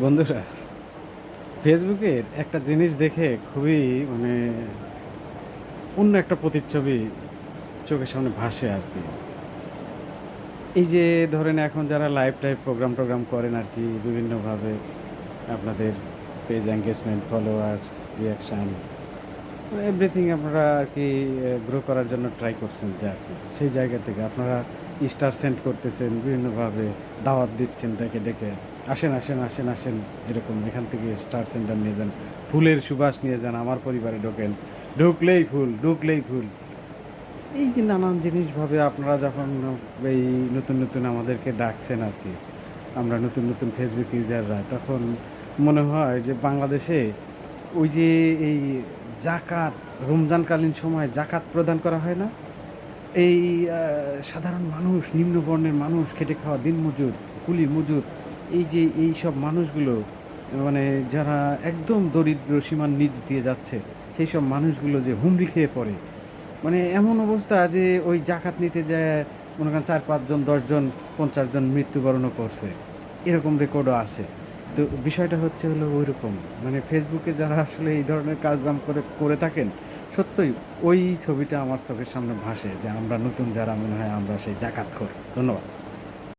বন্ধুরা, ফেসবুকের একটা জিনিস দেখে খুবই মানে অন্য একটা প্রতিচ্ছবি চোখের সামনে ভাসে আর কি। এই যে ধরেন এখন যারা লাইভ টাইভ প্রোগ্রাম করেন আর কি, বিভিন্নভাবে আপনাদের page engagement, followers, reaction, everything আপনারা আর কি গ্রো করার জন্য ট্রাই করছেন, যে আর কি সেই জায়গা থেকে আপনারা স্টার সেন্ড করতেছেন, বিভিন্নভাবে দাওয়াত দিচ্ছেন ডেকে ডেকে, আসেন আসেন আসেন আসেন, এরকম এখান থেকে স্টার সেন্টার নিয়ে যান, ফুলের সুবাস নিয়ে যান, আমার পরিবারে ঢোকেন, ঢুকলেই ফুল ঢুকলেই ফুল। এই যে নানান জিনিসভাবে আপনারা যখন এই নতুন নতুন আমাদেরকে ডাকছেন আর কি, আমরা নতুন নতুন ফেসবুক ইউজাররা, তখন মনে হয় যে বাংলাদেশে ওই যে এই জাকাত, রমজানকালীন সময় জাকাত প্রদান করা হয় না, এই সাধারণ মানুষ, নিম্নবর্ণের মানুষ, খেটে খাওয়া দিনমজুর, কুলি মজুর, এই যে এই সব মানুষগুলো, মানে যারা একদম দরিদ্র সীমার নিচ দিয়ে যাচ্ছে, সেই সব মানুষগুলো যে হুমড়ি খেয়ে পড়ে, মানে এমন অবস্থা যে ওই জাকাত নিতে যায় মনে করেন 4-5 জন, 10 জন, 50 জন মৃত্যুবরণও করছে, এরকম রেকর্ডও আছে। তো বিষয়টা হচ্ছে হলো ওই রকম, মানে ফেসবুকে যারা আসলে এই ধরনের কাজকাম করে করে থাকেন, সত্যই ওই ছবিটা আমার চোখের সামনে ভাসে, যে আমরা নতুন যারা, মনে হয় আমরা সেই জাকাতখোর। ধন্যবাদ।